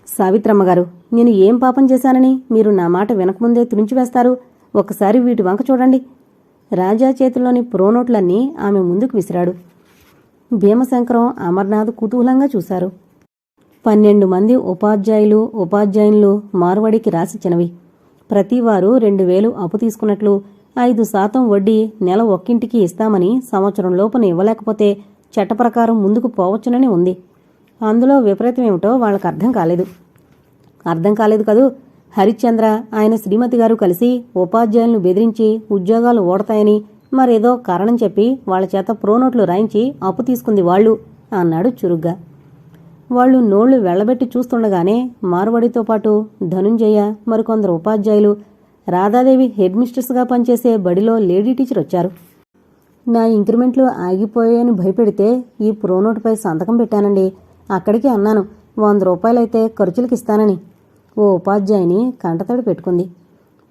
సావిత్రమ్మగారు, నేను ఏం పాపం చేశానని మీరు నా మాట వినకముందే తుడిచివేస్తారు? ఒక్కసారి వీటి వంక చూడండి. రాజా చేతిలోని ప్రోనోట్లన్నీ ఆమె ముందుకు విసిరాడు. భీమశంకరం, అమర్నాథ్ కుతూహలంగా చూశారు. 12 మంది ఉపాధ్యాయులు మార్వడికి రాసిచ్చినవి. ప్రతివారు 2000 అప్పు తీసుకున్నట్లు, 5% వడ్డీ నెల ఒక్కింటికి ఇస్తామని సంవత్సరం లోపున ఇవ్వలేకపోతే చట్టప్రకారం ముందుకు పోవచ్చునని ఉంది. అందులో విపరీతమేమిటో వాళ్ళకు అర్థం కాలేదు కదూ. హరిశ్చంద్ర, ఆయన శ్రీమతి గారు కలిసి ఉపాధ్యాయులను బెదిరించి ఉద్యోగాలు ఓడతాయని మరేదో కారణం చెప్పి వాళ్ల చేత ప్రోనోట్లు రాయించి అప్పు తీసుకుంది వాళ్ళు అన్నాడు చురుగ్గా. వాళ్లు నోళ్లు వెళ్లబెట్టి చూస్తుండగానే మార్వడితో పాటు ధనుంజయ, మరికొందరు ఉపాధ్యాయులు, రాధాదేవి హెడ్ మిస్ట్రెస్గా పనిచేసే బడిలో లేడీ టీచర్ వచ్చారు. నా ఇంక్రిమెంట్లు ఆగిపోయాయని భయపెడితే ఈ ప్రోనోటుపై సంతకం పెట్టానండి. అక్కడికి అన్నాను 100 రూపాయలైతే ఖర్చులకిస్తానని. ఓ ఉపాధ్యాయుని కంటతడి పెట్టుకుంది.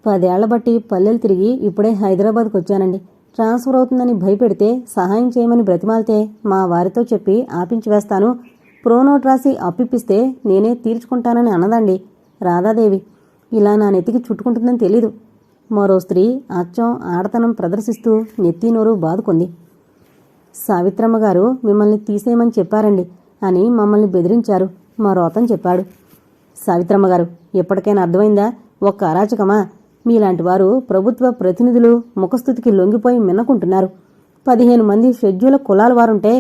10 ఏళ్ల బట్టి పల్లెలు తిరిగి ఇప్పుడే హైదరాబాద్కు వచ్చానండి. ట్రాన్స్ఫర్ అవుతుందని భయపెడితే సహాయం చేయమని బ్రతిమాలితే మా వారితో చెప్పి ఆపించి వేస్తాను, ప్రోనోట్ రాసి అప్పిప్పిస్తే నేనే తీర్చుకుంటానని అన్నదండి రాధాదేవి. ఇలా నా నెత్తికి చుట్టుకుంటుందని తెలీదు. మరో స్త్రీ అచ్చం ఆడతనం ప్రదర్శిస్తూ నెత్తి నోరు బాదుకుంది. సావిత్రమ్మగారు మిమ్మల్ని తీసేయమని చెప్పారండి అని మమ్మల్ని బెదిరించారు, మరో అతను చెప్పాడు. సావిత్రమ్మగారు, ఎప్పటికైనా అర్థమైందా? ఒక్క అరాచకమా? మీలాంటి వారు ప్రభుత్వ ప్రతినిధులు ముఖస్థుతికి లొంగిపోయి మిన్నకుంటున్నారు. 15 మంది షెడ్యూల్ కులాల వారుంటే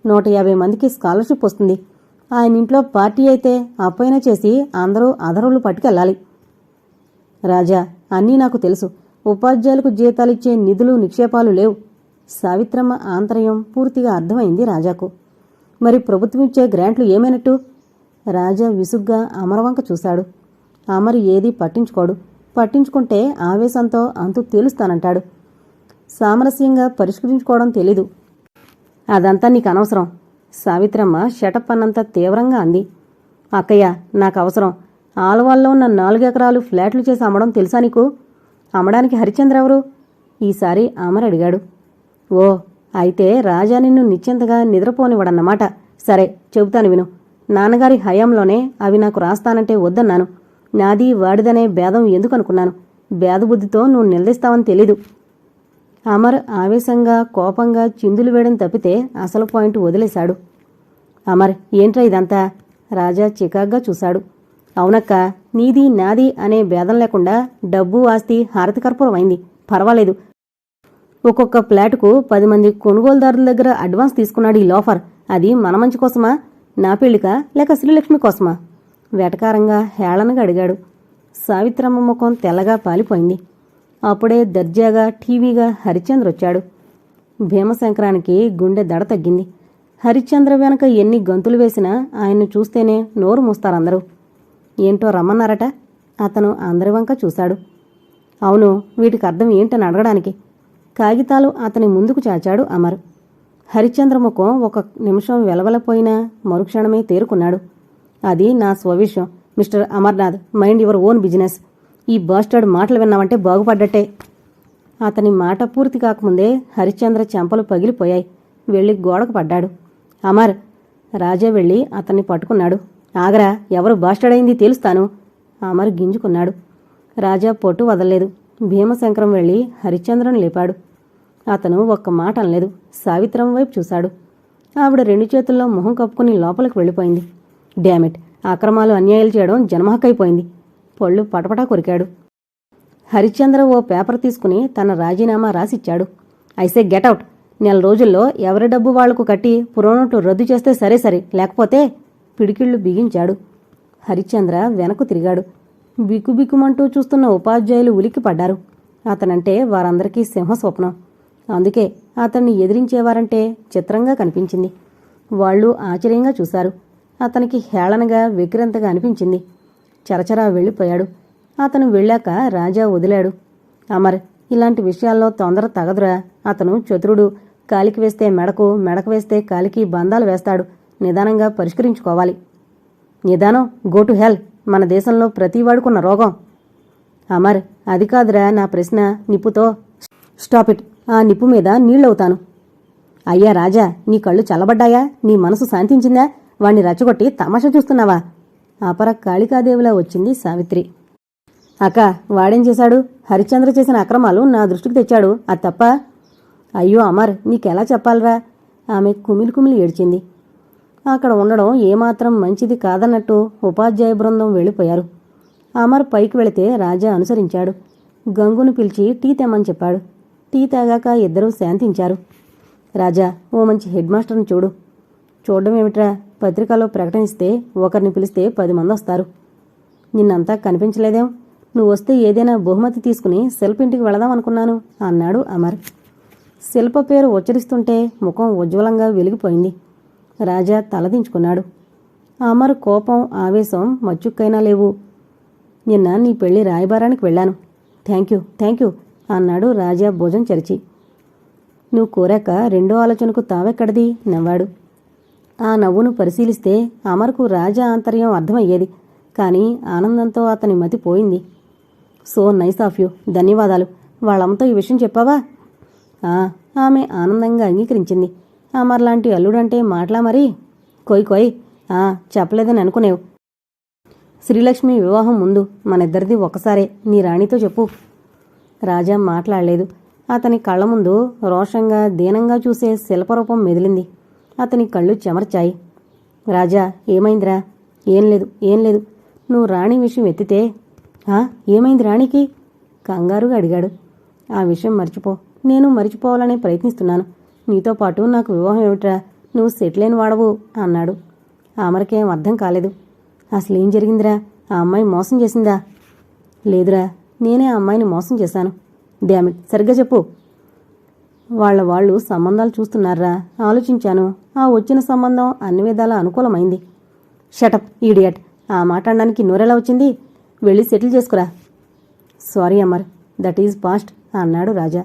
150 మందికి స్కాలర్షిప్ వస్తుంది. ఆయన ఇంట్లో పార్టీ అయితే అప్పైనా చేసి అందరూ అధరులు పట్టుకెళ్ళాలి. రాజా, అన్నీ నాకు తెలుసు. ఉపాధ్యాయులకు జీతాలిచ్చే నిధులు నిక్షేపాలు లేవు. సావిత్రమ్మ ఆంతర్యం పూర్తిగా అర్థమైంది రాజాకు. మరి ప్రభుత్వం ఇచ్చే గ్రాంట్లు ఏమైనట్టు? రాజా విసుగ్గా అమరవంక చూశాడు. అమర్ ఏదీ పట్టించుకోడు. పట్టించుకుంటే ఆవేశంతో అంతు తేలుస్తానంటాడు. సామరస్యంగా పరిష్కరించుకోవడం తెలీదు. అదంతా నీకు అనవసరం. సావిత్రమ్మ షటప్ అన్నంత తీవ్రంగా అంది. అక్కయ్య, నాకు అవసరం. ఆలవాల్లో ఉన్న 4 ఎకరాలు ఫ్లాట్లు చేసి అమ్మడం తెలుసా నీకు? అమ్మడానికి హరిశ్చంద్ర ఎవరు? ఈసారి అమర్ అడిగాడు. ఓ, అయితే రాజా నిన్ను నిశ్చింతగా నిద్రపోనివ్వడన్నమాట. సరే, చెబుతాను విను. నాన్నగారి హయాంలోనే అవి నాకు రాస్తానంటే వద్దన్నాను. నాది వాడిదనే భేదం ఎందుకనుకున్నాను. భేదబుద్ధితో నువ్వు నిలదీస్తావని తెలీదు. అమర్ ఆవేశంగా కోపంగా చిందులు వేయడం తప్పితే అసలు పాయింట్ వదిలేశాడు. అమర్, ఏంట్రా ఇదంతా? రాజా చికాగ్గా చూశాడు. అవునక్క, నీది నాది అనే భేదం లేకుండా డబ్బు ఆస్తి హారతి కర్పూరం అయింది. పర్వాలేదు. ఒక్కొక్క ఫ్లాటుకు 10 మంది కొనుగోలుదారుల దగ్గర అడ్వాన్స్ తీసుకున్నాడు ఈ లోఫర్. అది మన మంచి కోసమా, నా పెళ్లికా, లేక శ్రీలక్ష్మి కోసమా? వెటకారంగా హేళనగా అడిగాడు. సావిత్రమ్మ ముఖం తెల్లగా పాలిపోయింది. అప్పుడే దర్జాగా టీవీగా హరిశ్చంద్ర వచ్చాడు. భీమశంకరానికి గుండె దడ తగ్గింది. హరిశ్చంద్ర వెనక ఎన్ని గంతులు వేసినా ఆయన్ను చూస్తేనే నోరు మూస్తారందరూ. ఏంటో రమ్మన్నారట? అతను అందరి వంక చూశాడు. అవును, వీటికి అర్థం ఏంటని అడగడానికి. కాగితాలు అతని ముందుకు చాచాడు అమర్. హరిశ్చంద్ర ముఖం ఒక నిమిషం వెలవలపోయినా మరుక్షణమే తేరుకున్నాడు. అది నా స్వవిషయం mister Amarnath. Mind your own business. ఈ బాస్టర్డ్ మాటలు విన్నామంటే బాగుపడ్డట్టే. అతని మాట పూర్తి కాకముందే హరిశ్చంద్ర చెంపలు పగిలిపోయాయి. వెళ్లి గోడకు పడ్డాడు. అమర్! రాజా వెళ్లి అతన్ని పట్టుకున్నాడు. ఆగరా, ఎవరు బాస్టర్డ్ అయింది తేలుస్తాను. అమర్ గింజుకున్నాడు. రాజా పొట్టు వదలలేదు. భీమశంకరం వెళ్లి హరిశ్చంద్రను లేపాడు. అతను ఒక్క మాట అనలేదు. సావిత్రం వైపు చూశాడు. ఆవిడ 2 చేతుల్లో మొహం కప్పుకుని లోపలికి వెళ్ళిపోయింది. డామిట్, అక్రమాలు అన్యాయాలు చేయడం జన్మహక్కైపోయింది. పళ్ళు పటపటా కొరికాడు. హరిశ్చంద్ర ఓ పేపర్ తీసుకుని తన రాజీనామా రాసిచ్చాడు. ఐసే గెటౌట్. 4 రోజుల్లో ఎవరి డబ్బు వాళ్లకు కట్టి పురోనోట్లు రద్దు చేస్తే సరే, లేకపోతే పిడికిళ్లు బిగించాడు. హరిశ్చంద్ర వెనక్కు తిరిగాడు. బిక్కుబిక్కుమంటూ చూస్తున్న ఉపాధ్యాయులు ఉలిక్కిపడ్డారు. అతనంటే వారందరికీ సింహస్వప్నం. అందుకే అతన్ని ఎదిరించేవారంటే చిత్రంగా కనిపించింది. వాళ్లు ఆశ్చర్యంగా చూశారు. అతనికి హేళనగా వెకిరంతగా అనిపించింది. చరచరా వెళ్ళిపోయాడు. అతను వెళ్ళాక రాజా వదిలాడు. అమర్, ఇలాంటి విషయాల్లో తొందర తగదురా. అతను చతురుడు. కాలికి వేస్తే మెడకు, మెడకు వేస్తే కాలికి బంధాలు వేస్తాడు. నిదానంగా పరిష్కరించుకోవాలి. నిదానం? Go to hell. మన దేశంలో ప్రతివాడుకున్న రోగం. అమర్, అది కాదురా నా ప్రశ్న. నిప్పుతో. Stop it. ఆ నిప్పు మీద నీళ్లవుతాను. అయ్యా రాజా, నీ కళ్ళు చల్లబడ్డాయా? నీ మనసు శాంతించిందా? వాణ్ణి రచ్చగొట్టి తమాషా చూస్తున్నావా? అపర కాళికాదేవిలా వచ్చింది సావిత్రి. అక్క, వాడేం చేశాడు? హరిశ్చంద్ర చేసిన అక్రమాలు నా దృష్టికి తెచ్చాడు, అది తప్ప? అయ్యో అమర్, నీకెలా చెప్పాలరా? ఆమె కుమిలి కుమిలి ఏడ్చింది. అక్కడ ఉండడం ఏమాత్రం మంచిది కాదన్నట్టు ఉపాధ్యాయ బృందం వెళ్ళిపోయారు. అమర్ పైకి వెళితే రాజా అనుసరించాడు. గంగును పిలిచి టీ తెమ్మని చెప్పాడు. టీ తాగాక ఇద్దరూ శాంతించారు. రాజా, ఓ మంచి హెడ్ మాస్టర్ని చూడు. చూడడం ఏమిట్రా? పత్రికలో ప్రకటనిస్తే ఒకరిని పిలిస్తే 10 మంది వస్తారు. నిన్నంతా కనిపించలేదేం? నువ్వు వస్తే ఏదైనా బహుమతి తీసుకుని శిల్ప ఇంటికి వెళదాం అనుకున్నాను అన్నాడు అమర్. శిల్ప పేరు ఉచ్చరిస్తుంటే ముఖం ఉజ్వలంగా వెలిగిపోయింది. రాజా తలదించుకున్నాడు. అమర్ కోపం, ఆవేశం మచ్చుక్కైనా లేవు. నిన్న నీ పెళ్లి రాయబారానికి వెళ్ళాను. థ్యాంక్ యూ అన్నాడు రాజా భుజం చరిచి. నువ్వు కోరాక రెండో ఆలోచనకు తావెక్కడిది నవ్వాడు. ఆ నవ్వును పరిశీలిస్తే అమర్కు రాజా ఆంతర్యం అర్థమయ్యేది. కానీ ఆనందంతో అతని మతి పోయింది. సో నైస్ ఆఫ్ యూ, ధన్యవాదాలు. వాళ్ళమ్మతో ఈ విషయం చెప్పావా? ఆమె ఆనందంగా అంగీకరించింది. అమర్ లాంటి అల్లుడంటే మాటలా మరి? కొయ్ చెప్పలేదని అనుకునేవు. శ్రీలక్ష్మి వివాహం ముందు మనిద్దరిది ఒకసారే, నీ రాణితో చెప్పు. రాజా మాట్లాడలేదు. అతని కళ్ల ముందు రోషంగా దీనంగా చూసే శిల్పరూపం మెదిలింది. అతని కళ్ళు చెమర్చాయి. రాజా, ఏమైందిరా? ఏం లేదు. నువ్వు రాణి విషయం ఎత్తితే. ఏమైంది రాణికి? కంగారుగా అడిగాడు. ఆ విషయం మర్చిపో. నేను మరిచిపోవాలని ప్రయత్నిస్తున్నాను. నీతో పాటు నాకు వివాహం ఏమిట్రా? నువ్వు సెటిల్ అయిన వాడవు అన్నాడు. అమరకేం అర్థం కాలేదు. అసలేం జరిగిందిరా? ఆ అమ్మాయి మోసం చేసిందా? లేదురా, నేనే ఆ అమ్మాయిని మోసం చేశాను. డ్యామిట్, సరిగ్గా చెప్పు. వాళ్ళు సంబంధాలు చూస్తున్నారా? ఆలోచించాను. ఆ వచ్చిన సంబంధం అన్ని విధాలా అనుకూలమైంది. షటప్ ఈడియట్, ఆ మాట అనడానికి నోరెలా వచ్చింది? వెళ్ళి సెటిల్ చేసుకురా. Sorry Amar, that is past అన్నాడు రాజా.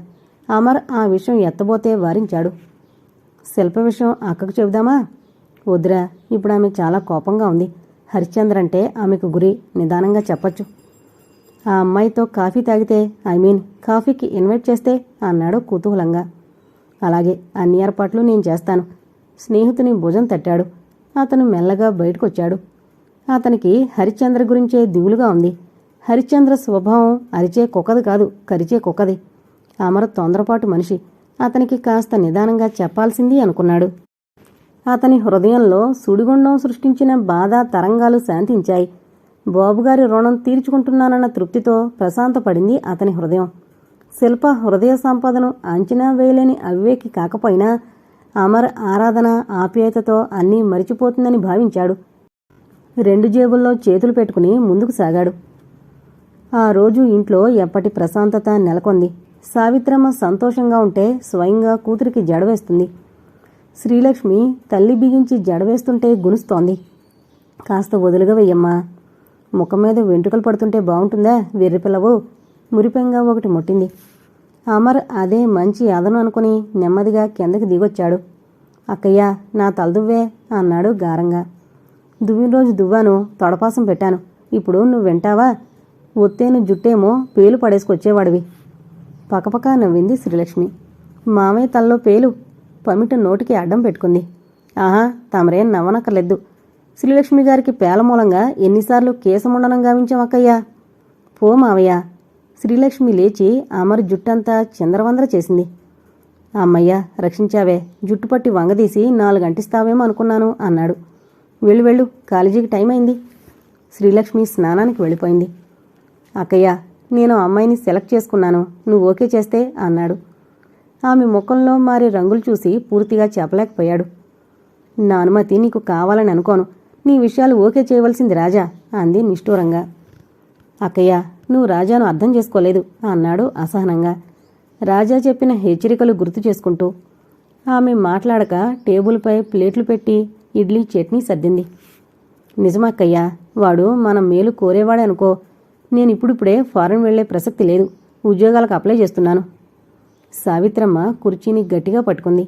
అమర్ ఆ విషయం ఎత్తబోతే వారించాడు. శిల్ప విషయం అక్కకు చెబుదామా? వద్దురా, ఇప్పుడు ఆమె చాలా కోపంగా ఉంది. హరిశ్చంద్ర అంటే ఆమెకు గురి, నిదానంగా చెప్పొచ్చు. ఆ అమ్మాయితో కాఫీ తాగితే, కాఫీకి ఇన్వైట్ చేస్తే అన్నాడు కుతూహలంగా. అలాగే, అన్ని ఏర్పాట్లు నేను చేస్తాను. స్నేహితుని భుజం తట్టాడు. అతను మెల్లగా బయటకొచ్చాడు. అతనికి హరిశ్చంద్ర గురించే దిగులుగా ఉంది. హరిశ్చంద్ర స్వభావం అరిచే కుక్కది కాదు, కరిచే కుక్కది. అమర తొందరపాటు మనిషి. అతనికి కాస్త నిదానంగా చెప్పాల్సింది అనుకున్నాడు. అతని హృదయంలో సుడిగుండం సృష్టించిన బాధ తరంగాలు శాంతించాయి. బాబుగారి రుణం తీర్చుకుంటున్నానన్న తృప్తితో ప్రశాంతపడింది అతని హృదయం. శిల్ప హృదయ సంపదను అంచనా వేయలేని అవివేకి కాకపోయినా అమర్ ఆరాధన, ఆప్యాయతతో అన్నీ మరిచిపోతుందని భావించాడు. 2 జేబుల్లో చేతులు పెట్టుకుని ముందుకు సాగాడు. ఆ రోజు ఇంట్లో ఎప్పటి ప్రశాంతత నెలకొంది. సావిత్రమ్మ సంతోషంగా ఉంటే స్వయంగా కూతురికి జడవేస్తుంది. శ్రీలక్ష్మి తల్లి బిగించి జడవేస్తుంటే గునుస్తోంది. కాస్త వదులుగా వెయ్యమ్మా. ముఖం మీద వెంట్రుకలు పడుతుంటే బాగుంటుందా వెర్రిపిల్లవు? మురిపెంగా ఒకటి ముట్టింది. అమర్ అదే మంచి అదను అనుకుని నెమ్మదిగా కిందకి దిగొచ్చాడు. అక్కయ్య, నా తలదువ్వే అన్నాడు గారంగా. దువ్విన రోజు దువ్వాను, తొడపాసం పెట్టాను. ఇప్పుడు నువ్వు వింటావా? ఒత్తేను జుట్టేమో పేలు పడేసుకొచ్చేవాడివి. పకపక నవ్వింది శ్రీలక్ష్మి. మామయ్య తల్లో పేలు. పమిట నోటికి అడ్డం పెట్టుకుంది. ఆహా, తమరేం నవ్వనక్కర్లేదు. శ్రీలక్ష్మి గారికి పేల మూలంగా ఎన్నిసార్లు కేసముండనం గావించామక్కయ్యా. పో మావయ్య. శ్రీలక్ష్మి లేచి అమర్ జుట్టంతా చిందరవందర చేసింది. అమ్మయ్య, రక్షించావే. జుట్టు పట్టి వంగదీసి 4 గంటిస్తావేమో అనుకున్నాను అన్నాడు. వెళ్ళు, కాలేజీకి టైం అయింది. శ్రీలక్ష్మి స్నానానికి వెళ్ళిపోయింది. అక్కయ్య, నేను అమ్మాయిని సెలెక్ట్ చేసుకున్నాను, నువ్వు ఓకే చేస్తే అన్నాడు. ఆమె ముఖంలో మారే రంగులు చూసి పూర్తిగా చెప్పలేకపోయాడు. నా అనుమతి నీకు కావాలని అనుకోను. నీ విషయాలు ఓకే చేయవలసింది రాజా అంది నిష్ఠూరంగా. అక్కయ్య, నువ్వు రాజాను అర్థం చేసుకోలేదు అన్నాడు అసహనంగా, రాజా చెప్పిన హెచ్చరికలు గుర్తు చేసుకుంటూ. ఆమె మాట్లాడక టేబుల్పై ప్లేట్లు పెట్టి ఇడ్లీ చట్నీ సర్దింది. నిజమక్కయ్యా, వాడు మనం మేలు కోరేవాడే అనుకో. నేనిప్పుడిప్పుడే ఫారెన్ వెళ్లే ప్రసక్తి లేదు. ఉద్యోగాలకు అప్లై చేస్తున్నాను. సావిత్రమ్మ కుర్చీని గట్టిగా పట్టుకుంది.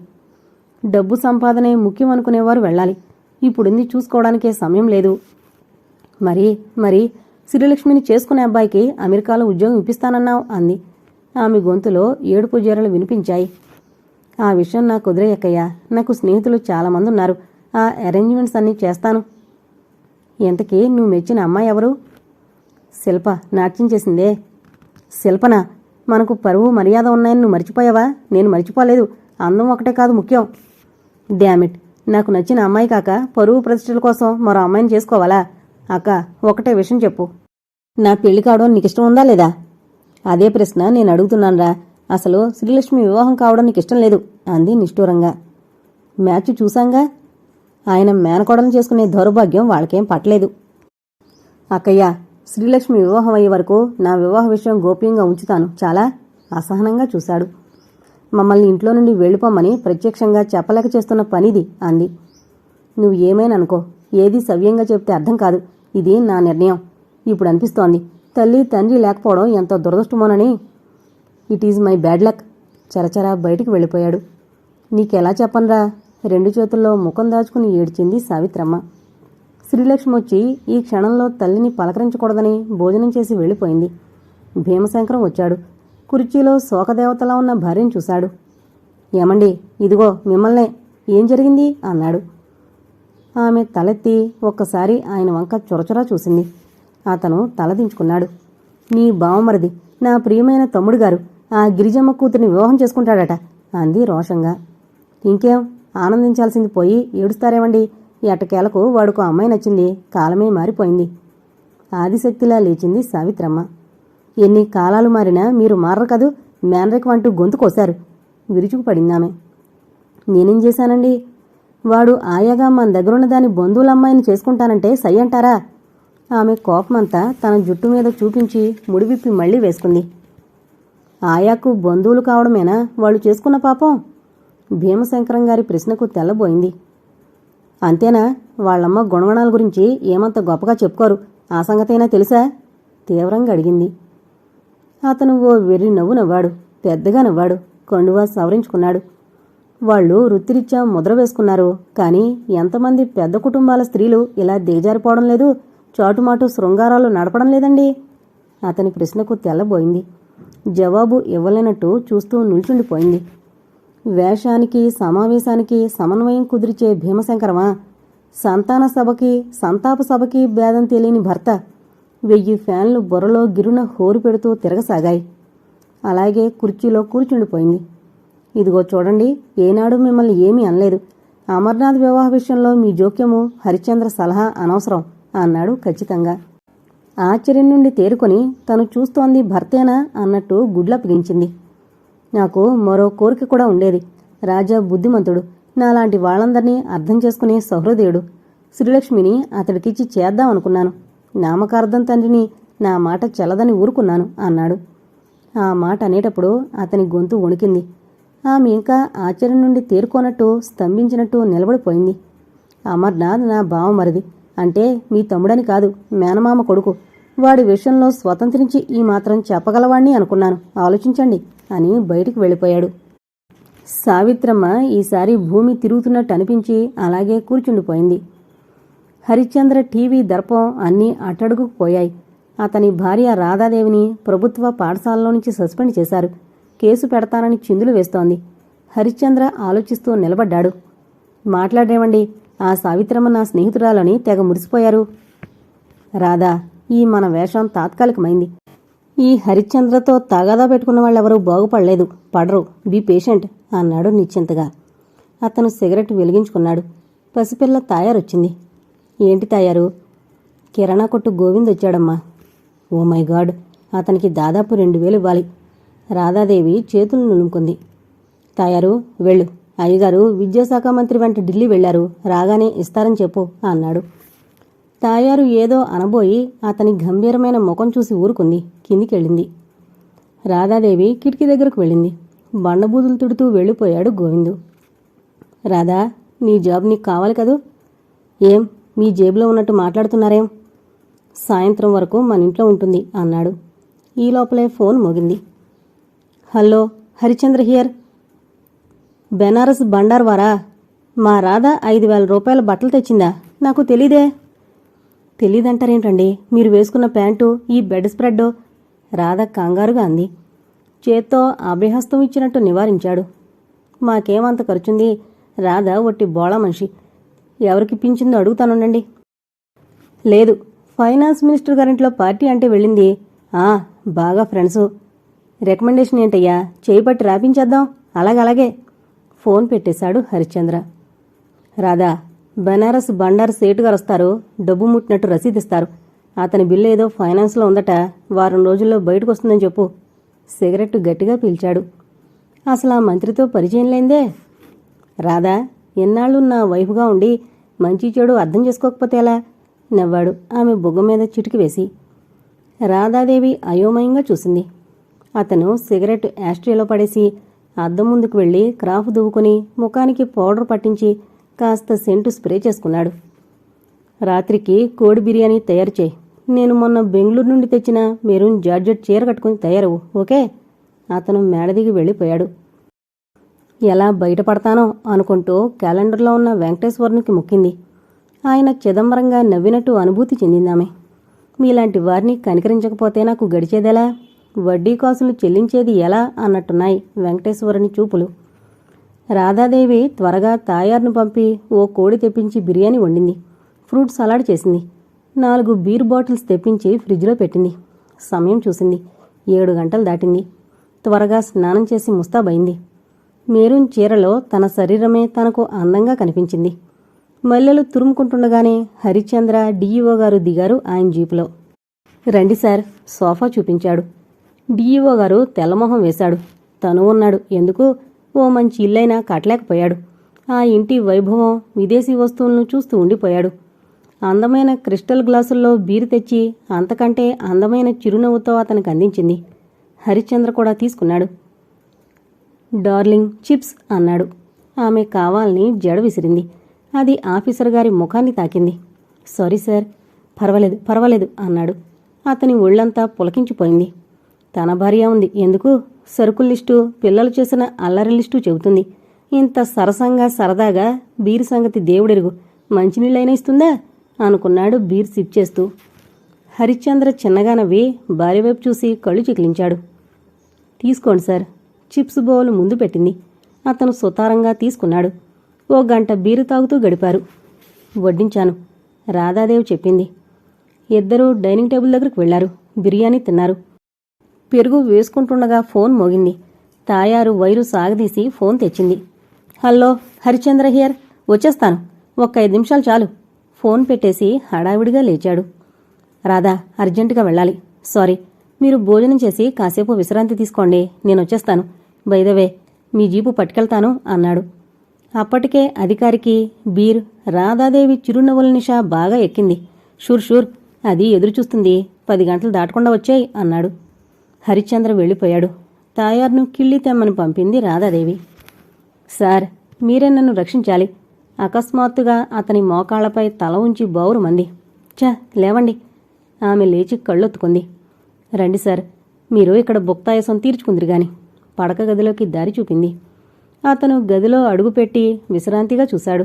డబ్బు సంపాదనే ముఖ్యం అనుకునేవారు వెళ్ళాలి. ఇప్పుడుంది చూసుకోవడానికే సమయం లేదు. మరి శ్రీలక్ష్మిని చేసుకునే అబ్బాయికి అమెరికాలో ఉద్యోగం ఇప్పిస్తానన్నావు అంది. ఆమె గొంతులో ఏడుపు జరలు వినిపించాయి. ఆ విషయం నాకు వదిలేయక్కయ్యా. నాకు స్నేహితులు చాలామంది ఉన్నారు. ఆ అరేంజ్మెంట్స్ అన్నీ చేస్తాను. ఇంతకీ నువ్వు మెచ్చిన అమ్మాయి ఎవరు? శిల్ప నాట్యం చేసిందే. శిల్పనా? మనకు పరువు మర్యాద ఉన్నాయని నువ్వు మర్చిపోయావా? నేను మర్చిపోలేదు. అందం ఒకటే కాదు ముఖ్యం. డామిట్, నాకు నచ్చిన అమ్మాయి కాక పరువు ప్రతిష్టల కోసం మరో అమ్మాయిని చేసుకోవాలా? అక్క, ఒకటే విషయం చెప్పు. నా పెళ్లి కావడం నీకిష్టం ఉందా లేదా? అదే ప్రశ్న నేను అడుగుతున్నానురా. అసలు శ్రీలక్ష్మి వివాహం కావడం నీకిష్టం లేదు అంది నిష్ఠూరంగా. మ్యాచ్ చూశాంగా. ఆయన మేనకోడలను చేసుకునే దౌర్భాగ్యం వాళ్ళకేం పట్టలేదు. అక్కయ్య, శ్రీలక్ష్మి వివాహం అయ్యే వరకు నా వివాహ విషయం గోప్యంగా ఉంచుతాను చాలా. అసహనంగా చూశాడు. మమ్మల్ని ఇంట్లో నుండి వెళ్ళిపోమని ప్రత్యక్షంగా చెప్పలేక చేస్తున్న పనిది అంది. నువ్వు ఏమైనా అనుకో, ఏది సవ్యంగా చెప్తే అర్థం కాదు. ఇది నా నిర్ణయం. ఇప్పుడు అనిపిస్తోంది తల్లి తండ్రి లేకపోవడం ఎంతో దురదృష్టమోనని. It is my bad luck. చరచరా బయటికి వెళ్ళిపోయాడు. నీకెలా చెప్పనరా? 2 చేతుల్లో ముఖం దాచుకుని ఏడ్చింది సావిత్రమ్మ. శ్రీలక్ష్మి వచ్చి ఈ క్షణంలో తల్లిని పలకరించకూడదని భోజనం చేసి వెళ్ళిపోయింది. భీమశంకరం వచ్చాడు. కుర్చీలో శోకదేవతలా ఉన్న భార్యను చూశాడు. ఏమండి, ఇదిగో మిమ్మల్నే. ఏం జరిగింది అన్నాడు. ఆమె తలెత్తి ఒక్కసారి ఆయన వంక చొరచొరా చూసింది. అతను తలదించుకున్నాడు. నీ బావమరిది, నా ప్రియమైన తమ్ముడు గారు ఆ గిరిజమ్మ కూతురిని వివాహం చేసుకుంటాడట అంది రోషంగా. ఇంకేం, ఆనందించాల్సింది పోయి ఏడుస్తారేమండి? ఎట్టకేలకు వాడుకో అమ్మాయి నచ్చింది. కాలమే మారిపోయింది. ఆదిశక్తిలా లేచింది సావిత్రమ్మ. ఎన్ని కాలాలు మారినా మీరు మారరు కదూ. మేనరికం అంటూ గొంతు కోశారు. విరుచుకుపడిందామె. నేనేం చేశానండి? వాడు ఆయాగా మన దగ్గరున్న దాని బంధువులమ్మాయిని చేసుకుంటానంటే సై అంటారా? ఆమె కోపమంతా తన జుట్టు మీద చూపించి ముడివిప్పి మళ్లీ వేసుకుంది. ఆయాకు బంధువులు కావడమేనా వాళ్ళు చేసుకున్న పాపం? భీమశంకరం గారి ప్రశ్నకు తెల్లబోయింది. అంతేనా? వాళ్ళమ్మ గుణగణాల గురించి ఏమంత గొప్పగా చెప్పుకోరు. ఆ సంగతైనా తెలుసా? తీవ్రంగా అడిగింది. అతను ఓ వెర్రి నవ్వు నవ్వాడు. పెద్దగా నవ్వాడు. కండువా సవరించుకున్నాడు. వాళ్ళు వృత్తిరీత్యా ముద్ర వేసుకున్నారు. కానీ ఎంతమంది పెద్ద కుటుంబాల స్త్రీలు ఇలా దిగజారిపోవడం లేదు? చాటుమాటు శృంగారాలు నడపడం లేదండి? అతని ప్రశ్నకు తెల్లబోయింది. జవాబు ఇవ్వలేనట్టు చూస్తూ నిల్చుండిపోయింది. వేషానికి సమావేశానికి సమన్వయం కుదిరిచే భీమశంకరమా? సంతాన సభకి సంతాప సభకి భేదం తెలియని భర్త. 1000 ఫ్యాన్లు బుర్రలో గిరున హోరు పెడుతూ తిరగసాగాయి. అలాగే కుర్చీలో కూర్చుండిపోయింది. ఇదిగో చూడండి, ఏనాడు మిమ్మల్ని ఏమీ అనలేదు. అమర్నాథ్ వివాహ విషయంలో మీ జోక్యము హరిశ్చంద్ర సలహా అనవసరం అన్నాడు ఖచ్చితంగా. ఆశ్చర్యం నుండి తేరుకొని తను చూస్తోంది భర్తేనా అన్నట్టు గుడ్లప్పగించింది. నాకు మరో కోరిక కూడా ఉండేది. రాజా బుద్ధిమంతుడు. నాలాంటి వాళ్ళందర్నీ అర్థం చేసుకునే సహృదయుడు. శ్రీలక్ష్మిని అతడికిచ్చి చేద్దామనుకున్నాను. నామకార్థం తండ్రిని నా మాట చెల్లదని ఊరుకున్నాను అన్నాడు. ఆ మాట అనేటప్పుడు అతని గొంతు వణికింది. ఆమె ఇంకా ఆశ్చర్యం నుండి తేరుకోనట్టు స్తంభించినట్టు నిలబడిపోయింది. అమర్నాథ్ నా బావమరిది. అంటే మీ తమ్ముడని కాదు, మేనమామ కొడుకు. వాడి విషయంలో స్వతంత్రించి ఈ మాత్రం చెప్పగలవాణ్ణి అనుకున్నాను. ఆలోచించండి అని బయటికి వెళ్ళిపోయాడు. సావిత్రమ్మ ఈసారి భూమి తిరుగుతున్నట్టు అనిపించి అలాగే కూర్చుండిపోయింది. హరిశ్చంద్ర టీవీ దర్పం అన్నీ అట్టడుగుకు పోయాయి. అతని భార్య రాధాదేవిని ప్రభుత్వ పాఠశాలలో నుంచి సస్పెండ్ చేశారు. కేసు పెడతానని చిందులు వేస్తోంది. హరిశ్చంద్ర ఆలోచిస్తూ నిలబడ్డాడు. మాట్లాడేవండి, ఆ సావిత్రమ్మ నా స్నేహితురాలని తెగ మురిసిపోయారు. రాధా, ఈ మన వేషం తాత్కాలికమైంది. ఈ హరిశ్చంద్రతో తగాదా పెట్టుకున్న వాళ్ళెవరూ బాగుపడలేదు. పడరు. బీ పేషెంట్ అన్నాడు నిశ్చింతగా. అతను సిగరెట్ వెలిగించుకున్నాడు. పసిపిల్ల తాయారొచ్చింది. ఏంటి తాయారు? కిరాణా కొట్టు గోవింద్ వచ్చాడమ్మా. ఓ మై గాడ్, అతనికి దాదాపు 2000 ఇవ్వాలి. రాధాదేవి చేతులు నులుముకుంది. తాయారు, వెళ్ళు. అయ్యగారు విద్యాశాఖ మంత్రి వెంట ఢిల్లీ వెళ్లారు. రాగానే ఇస్తారని చెప్పు అన్నాడు. తాయారు ఏదో అనబోయి అతని గంభీరమైన ముఖం చూసి ఊరుకుంది. కిందికెళ్ళింది. రాధాదేవి కిటికీ దగ్గరకు వెళ్ళింది. బండబూదులు తుడుతూ వెళ్ళిపోయాడు గోవిందు. రాధా, నీ జాబ్ నీకు కావాలి కదూ? ఏం మీ జేబులో ఉన్నట్టు మాట్లాడుతున్నారేం? సాయంత్రం వరకు మన ఇంట్లో ఉంటుంది అన్నాడు. ఈ లోపలే ఫోన్ మోగింది. Hello, Harichandra here. బెనారస్ బండార్ వారా? మా రాధ 5000 రూపాయల బట్టలు తెచ్చిందా? నాకు తెలీదే. తెలీదంటారేంటండి? మీరు వేసుకున్న ప్యాంటు, ఈ బెడ్ స్ప్రెడ్. రాధ కంగారుగా అంది. చేత్తో అభయహస్తం ఇచ్చినట్టు నివారించాడు. మాకేమంత ఖర్చుంది? రాధ ఒట్టి బోళా మనిషి. ఎవరికి పించిందో అడుగుతానుండండి. లేదు, ఫైనాన్స్ మినిస్టర్ గారింట్లో పార్టీ అంటే వెళ్ళింది. బాగా ఫ్రెండ్సు. రికమెండేషన్ ఏంటయ్యా, చేయిపట్టి రాపించేద్దాం. అలాగే ఫోన్ పెట్టేశాడు హరిశ్చంద్ర. రాధా, బనారస్ బండారు సేటుగారు వస్తారు, డబ్బు ముట్టినట్టు రసీదిస్తారు. అతని బిల్లు ఏదో ఫైనాన్స్లో ఉందట, వారం రోజుల్లో బయటకు వస్తుందని చెప్పు. సిగరెట్టు గట్టిగా పీల్చాడు. అసలు ఆ మంత్రితో పరిచయం లేందే. రాధా, ఎన్నాళ్ళు నా వైఫ్గా ఉండి మంచి చెడు అర్థం చేసుకోకపోతే ఎలా? నవ్వాడు ఆమె బొగ్గ మీద చిటికి వేసి. రాధాదేవి అయోమయంగా చూసింది. అతను సిగరెట్ యాస్ట్రేలో పడేసి అద్దం ముందుకు వెళ్ళి క్రాఫ్ దువ్వుకుని ముఖానికి పౌడర్ పట్టించి కాస్త సెంటు స్ప్రే చేసుకున్నాడు. రాత్రికి కోడి బిర్యానీ తయారు చేయి. నేను మొన్న బెంగళూరు నుండి తెచ్చిన మెరూన్ జార్జెట్ చీర కట్టుకుని తయారవు, ఓకే? అతను మేడదిగి వెళ్ళిపోయాడు. ఎలా బయటపడతానో అనుకుంటూ క్యాలెండర్లో ఉన్న వెంకటేశ్వరునికి మొక్కింది. ఆయన చిదంబరంగా నవ్వినట్టు అనుభూతి చెందిందామె. మీలాంటి వారిని కనికరించకపోతే నాకు గడిచేదెలా? వడ్డీ కాసులు చెల్లించేది ఎలా అన్నట్టున్నాయి వెంకటేశ్వరుని చూపులు. రాధాదేవి త్వరగా తాయారును పంపి ఓ కోడి తెప్పించి బిర్యానీ వండింది. ఫ్రూట్ సలాడ్ చేసింది. 4 బీర్ బాటిల్స్ తెప్పించి ఫ్రిడ్జ్లో పెట్టింది. సమయం చూసింది. 7 గంటలు దాటింది. త్వరగా స్నానం చేసి ముస్తాబైంది. మెరూన్ చీరలో తన శరీరమే తనకు అందంగా కనిపించింది. మల్లెలు తురుముకుంటుండగానే హరిశ్చంద్ర డిఈఓ గారు దిగారు ఆయన జీపులో. రండి సార్, సోఫా చూపించాడు. డిఈఓ గారు తెల్లమొహం వేశాడు. తను ఉన్నాడు ఎందుకు? ఓ మంచి ఇల్లైనా కట్టలేకపోయాడు. ఆ ఇంటి వైభవం, విదేశీ వస్తువులను చూస్తూ ఉండిపోయాడు. అందమైన క్రిస్టల్ గ్లాసుల్లో బీరు తెచ్చి అంతకంటే అందమైన చిరునవ్వుతో అతనికి అందించింది. హరిశ్చంద్ర కూడా తీసుకున్నాడు. డార్లింగ్, చిప్స్ అన్నాడు. ఆమె కావాలని జడ విసిరింది. అది ఆఫీసర్ గారి ముఖాన్ని తాకింది. Sorry sir. పర్వాలేదు అన్నాడు. అతని ఒళ్ళంతా పులకించిపోయింది. తన భార్య ఉంది ఎందుకు? సరుకుల లిస్టు, పిల్లలు చేసిన అల్లరి లిస్టు చెబుతుంది. ఇంత సరసంగా సరదాగా బీర్ సంగతి దేవుడెరుగు. మంచినీళ్ళైనా ఇస్తుందా అనుకున్నాడు బీర్ సిప్ చేస్తూ. హరిశ్చంద్ర చిన్నగా నవ్వి భార్య వైపు చూసి కళ్ళు చికిలించాడు. తీసుకోండి సార్. చిప్స్ బౌల్ ముందు పెట్టింది. అతను సుతారంగా తీసుకున్నాడు. ఓ గంట బీరు తాగుతూ గడిపారు. వడ్డించాను, రాధాదేవి చెప్పింది. ఇద్దరూ డైనింగ్ టేబుల్ దగ్గరకు వెళ్లారు. బిర్యానీ తిన్నారు. పెరుగు వేసుకుంటుండగా ఫోన్ మోగింది. తాయారు వైరు సాగదీసి ఫోన్ తెచ్చింది. Hello, Harishchandra here. వచ్చేస్తాను, ఒక్క 5 నిమిషాలు చాలు. ఫోన్ పెట్టేసి హడావిడిగా లేచాడు. రాధా, అర్జెంటుగా వెళ్ళాలి. సారీ, మీరు భోజనం చేసి కాసేపు విశ్రాంతి తీసుకోండి, నేనొచ్చేస్తాను. బైదవే, మీ జీపు పట్టుకెళ్తాను అన్నాడు. అప్పటికే అధికారికి బీర్, రాధాదేవి చిరునవ్వుల నిషా బాగా ఎక్కింది. షూర్, అది ఎదురుచూస్తుంది. 10 గంటలు దాటకుండా వచ్చాయి అన్నాడు. హరిశ్చంద్ర వెళ్ళిపోయాడు. తాయార్ను కిళ్ళి తెమ్మని పంపింది రాధాదేవి. సార్, మీరే నన్ను రక్షించాలి. అకస్మాత్తుగా అతని మోకాళ్లపై తల ఉంచి బౌరుమంది. లేవండి. ఆమె లేచి కళ్ళొత్తుకుంది. రండి సార్, మీరు ఇక్కడ బుక్తాయసం తీర్చుకుందిరుగాని. పడక గదిలోకి దారి చూపింది. అతను గదిలో అడుగుపెట్టి విశ్రాంతిగా చూశాడు.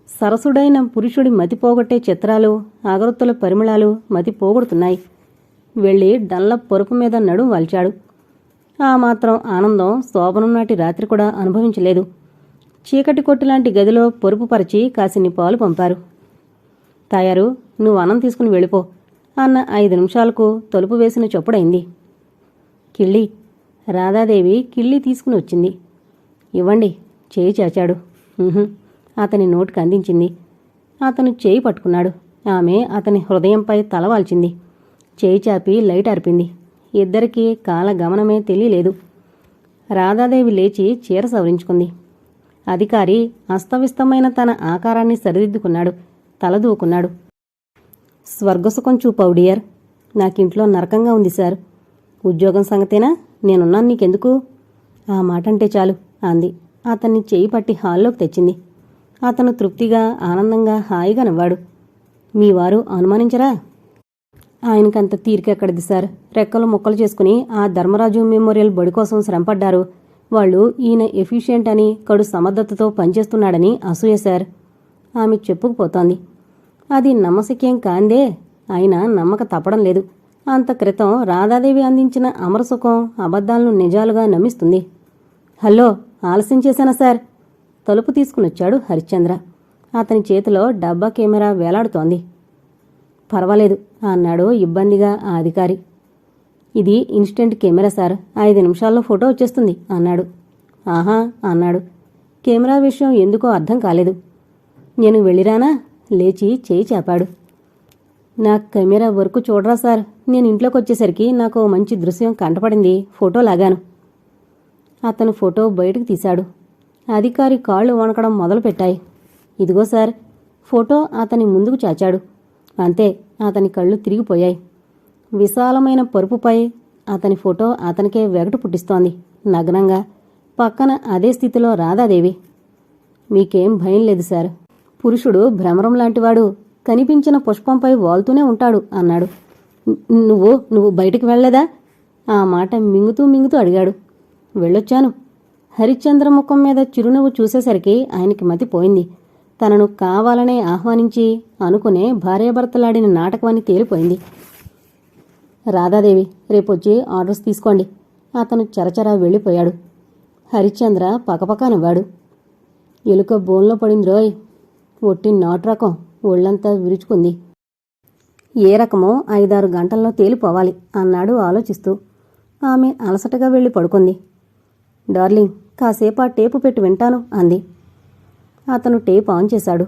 సరసుడైన పురుషుడి మతి పోగొట్టే చిత్రాలు, అగరొత్తుల పరిమళాలు మతి పోగొడుతున్నాయి. వెళ్ళి డన్లప్ పొరుపు మీద నడుం వాల్చాడు. ఆ మాత్రం ఆనందం శోభనం రాత్రి కూడా అనుభవించలేదు. చీకటి కొట్టులాంటి గదిలో పొరుపు పరిచి కాసిన్ని పాలు పంపారు. తాయారు, నువ్వు అన్నం తీసుకుని వెళ్ళిపో అన్న 5 నిమిషాలకు తలుపు వేసిన చొప్పుడైంది. కిళ్ళి. రాధాదేవి కిళ్ళి తీసుకుని వచ్చింది. ఇవ్వండి. చేయి చాచాడు. అతని నోటికి అందించింది. అతను చేయి పట్టుకున్నాడు. ఆమె అతని హృదయంపై తలవాల్చింది. చేయి చాపి లైట్ అర్పింది. ఇద్దరికీ కాలగమనమే తెలియలేదు. రాధాదేవి లేచి చీర సవరించుకుంది. అధికారి అస్తవ్యస్తమైన తన ఆకారాన్ని సరిదిద్దుకున్నాడు. తలదూకున్నాడు. స్వర్గసుఖం చూపవు డియర్. నాకింట్లో నరకంగా ఉంది సార్. ఉద్యోగం సంగతేనా? నేనున్నాను నీకెందుకు? ఆ మాటంటే చాలు అంది. అతన్ని చేయి పట్టి హాల్లోకి తెచ్చింది. అతను తృప్తిగా, ఆనందంగా, హాయిగా నవ్వాడు. మీ వారు అనుమానించరా? ఆయనకంత తీరికెక్కడిది సార్. రెక్కలు ముక్కలు చేసుకుని ఆ ధర్మరాజు మెమోరియల్ బడి కోసం శ్రమపడ్డారు. వాళ్ళు ఈయన ఎఫిషియెంట్ అని, కడు సమర్థతతో పనిచేస్తున్నాడని అసూయ సార్. ఆమె చెప్పుకుపోతోంది. అది నమ్మశక్యం కాందే. అయినా నమ్మక తప్పడం లేదు. అంత క్రితం రాధాదేవి అందించిన అమరసుఖం అబద్ధాలను నిజాలుగా నమ్మిస్తుంది. హలో, ఆలస్యం చేశానా సార్? తలుపు తీసుకునొచ్చాడు హరిశ్చంద్ర. అతని చేతిలో డబ్బా కెమెరా వేలాడుతోంది. పర్వాలేదు అన్నాడు ఇబ్బందిగా ఆ అధికారి. ఇది ఇన్స్టెంట్ కెమెరా సార్, 5 నిమిషాల్లో ఫోటో వచ్చేస్తుంది అన్నాడు. ఆహా అన్నాడు. కెమెరా విషయం ఎందుకో అర్థం కాలేదు. నేను వెళ్ళిరానా? లేచి చేయి చాపాడు. నా కెమెరా వర్క్ చూడరా సార్, నేను ఇంట్లోకి వచ్చేసరికి నాకు మంచి దృశ్యం కంటపడింది, ఫోటో లాగాను. అతను ఫోటో బయటకు తీశాడు. అధికారి కాళ్ళు వణకడం మొదలుపెట్టాయి. ఇదిగో సార్. ఫోటో అతని ముందుకు చాచాడు. అంతే, అతని కళ్ళు తిరిగిపోయాయి. విశాలమైన పరుపుపై అతని ఫోటో అతనికే వెగటు పుట్టిస్తోంది, నగ్నంగా. పక్కన అదే స్థితిలో రాధాదేవి. మీకేం భయం లేదు సార్, పురుషుడు భ్రమరం లాంటివాడు, కనిపించిన పుష్పంపై వాల్తూనే ఉంటాడు అన్నాడు. నువ్వు బయటికి వెళ్ళలేదా? ఆ మాట మింగుతూ అడిగాడు. వెళ్ళొచ్చాను. హరిశ్చంద్ర ముఖం మీద చిరునవ్వు చూసేసరికి ఆయనకి మతిపోయింది. తనను కావాలనే ఆహ్వానించి అనుకునే భార్యాభర్తలాడిన నాటకమని తేలిపోయింది. రాధాదేవి, రేపొచ్చి ఆర్డర్స్ తీసుకోండి. అతను చరచరా వెళ్ళిపోయాడు. హరిశ్చంద్ర పకపకా నవ్వాడు. ఎలుక బోన్లో పడింది రోయ్. ఒట్టి నాటు రకం, ఒళ్ళంతా విరుచుకుంది. ఏ రకమో 5-6 గంటల్లో తేలిపోవాలి అన్నాడు ఆలోచిస్తూ. ఆమె అలసటగా వెళ్ళి పడుకుంది. డార్లింగ్, కాసేపు ఆ టేపు పెట్టి వింటాను అంది. అతను టేప్ ఆన్ చేశాడు.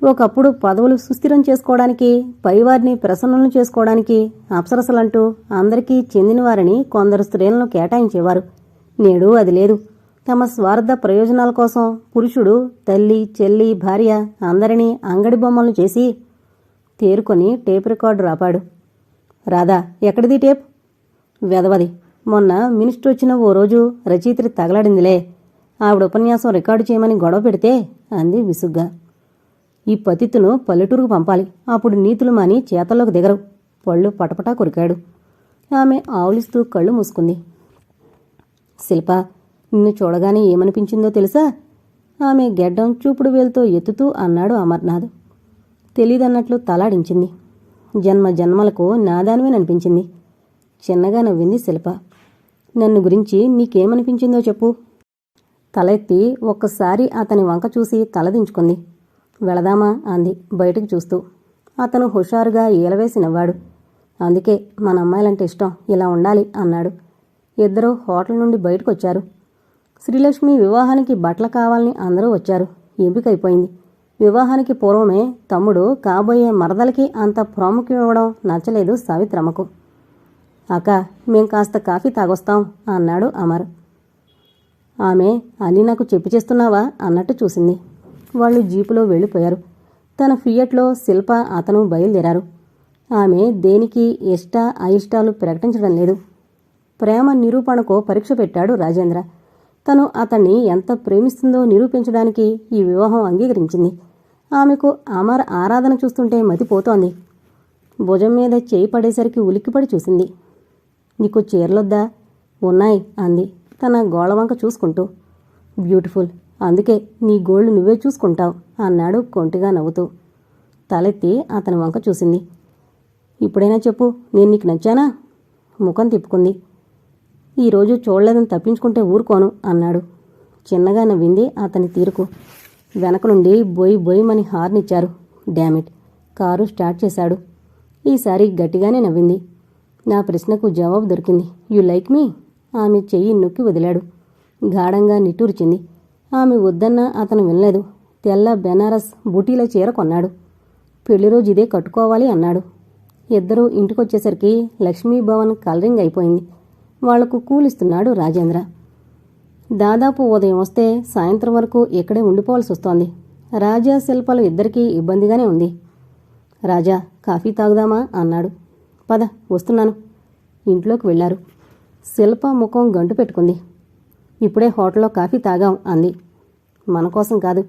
ఒకప్పుడు పదవులు సుస్థిరం చేసుకోవడానికి, పైవారిని ప్రసన్నులను చేసుకోవడానికి అప్సరసలంటూ అందరికీ చెందినవారిని కొందరు స్త్రీలను కేటాయించేవారు. నేడు అది లేదు. తమ స్వార్థ ప్రయోజనాల కోసం పురుషుడు తల్లి, చెల్లి, భార్య అందరినీ అంగడి బొమ్మలను చేసి తేరుకొని టేప్ రికార్డు రాపాడు. రాధా, ఎక్కడిది టేప్? వెదవది. మొన్న మినిస్టర్ వచ్చిన ఓ రోజు రచయిత్రి తగలాడిందిలే. ఆవిడ ఉపన్యాసం రికార్డు చేయమని గొడవ పెడితే అంది విసుగ్గా. ఈ పతితును పల్లెటూరుకు పంపాలి, అప్పుడు నీతులు మాని చేతల్లోకి దిగరు. పళ్ళు పటపటా కొరికాడు. ఆమె ఆవులిస్తూ కళ్ళు మూసుకుంది. శిల్ప, నిన్ను చూడగానే ఏమనిపించిందో తెలుసా? ఆమె గెడ్డం చూపుడు వేలుతో ఎత్తుతూ అన్నాడు అమర్నాథ్. తెలీదన్నట్లు తలాడించింది. జన్మ జన్మలకు నాదానివేననిపించింది. చిన్నగా నవ్వింది శిల్ప. నన్ను గురించి నీకేమనిపించిందో చెప్పు. తల ఎత్తి ఒక్కసారి అతని వంక చూసి తలదించుకుంది. వెళదామా అంది బయటికి చూస్తూ. అతను హుషారుగా ఈలవేసి నవ్వాడు. అందుకే మన అమ్మాయిలంటే ఇష్టం, ఇలా ఉండాలి అన్నాడు. ఇద్దరూ హోటల్ నుండి బయటకొచ్చారు. శ్రీలక్ష్మి వివాహానికి బట్టలు కావాలని అందరూ వచ్చారు. ఎంపికైపోయింది. వివాహానికి పూర్వమే తమ్ముడు కాబోయే మరదలకి అంత ప్రాముఖ్యం ఇవ్వడం నచ్చలేదు సావిత్రమ్మకు. అక్క, మేం కాస్త కాఫీ తాగొస్తాం అన్నాడు అమర్. ఆమె అన్నీ నాకు చెప్పి చేస్తున్నావా అన్నట్టు చూసింది. వాళ్ళు జీపులో వెళ్ళిపోయారు. తన ఫియట్లో శిల్ప అతను బయలుదేరారు. ఆమె దేనికి ఇష్ట అయిష్టాలు ప్రకటించడం లేదు. ప్రేమ నిరూపణకో పరీక్ష పెట్టాడు రాజేంద్ర. తను అతన్ని ఎంత ప్రేమిస్తుందో నిరూపించడానికి ఈ వివాహం అంగీకరించింది. ఆమెకు అమర్ ఆరాధన చూస్తుంటే మతిపోతోంది. భుజం మీద చేయి పడేసరికి ఉలిక్కిపడి చూసింది. నీకు చీరలొద్దా? ఉన్నాయి అంది తన గోళవంక చూసుకుంటూ. బ్యూటిఫుల్, అందుకే నీ గోళ్లు నువ్వే చూసుకుంటావు అన్నాడు కొంటిగా నవ్వుతూ. తలెత్తి అతని వంక చూసింది. ఇప్పుడైనా చెప్పు, నేను నీకు నచ్చానా? ముఖం తిప్పుకుంది. ఈరోజు చూడలేదని తప్పించుకుంటే ఊరుకోను అన్నాడు. చిన్నగా నవ్వింది అతని తీరుకు. వెనక నుండి బొయ్ బొయ్యమని హార్న్ ఇచ్చారు. డామిట్. కారు స్టార్ట్ చేశాడు. ఈసారి గట్టిగానే నవ్వింది. నా ప్రశ్నకు జవాబు దొరికింది. యు లైక్ మీ? ఆమె చెయ్యి నొక్కి వదిలాడు. గాఢంగా నిట్టూర్చింది. ఆమె వద్దన్నా అతను వినలేదు. తెల్ల బెనారస్ బూటీల చీర కొన్నాడు. పెళ్లిరోజు ఇదే కట్టుకోవాలి అన్నాడు. ఇద్దరూ ఇంటికొచ్చేసరికి లక్ష్మీభవన్ కలరింగ్ అయిపోయింది. వాళ్లకు కూలిస్తున్నాడు రాజేంద్ర. దాదాపు ఉదయం వస్తే సాయంత్రం వరకు ఇక్కడే ఉండిపోవాల్సి వస్తోంది. రాజా శిల్పలు ఇద్దరికీ ఇబ్బందిగానే ఉంది. రాజా, కాఫీ తాగుదామా అన్నాడు. పద, వస్తున్నాను. ఇంట్లోకి వెళ్లారు. శిల్ప ముఖం గంటు పెట్టుకుంది. ఇప్పుడే హోటల్లో కాఫీ తాగాం అంది. మన కోసం కాదు,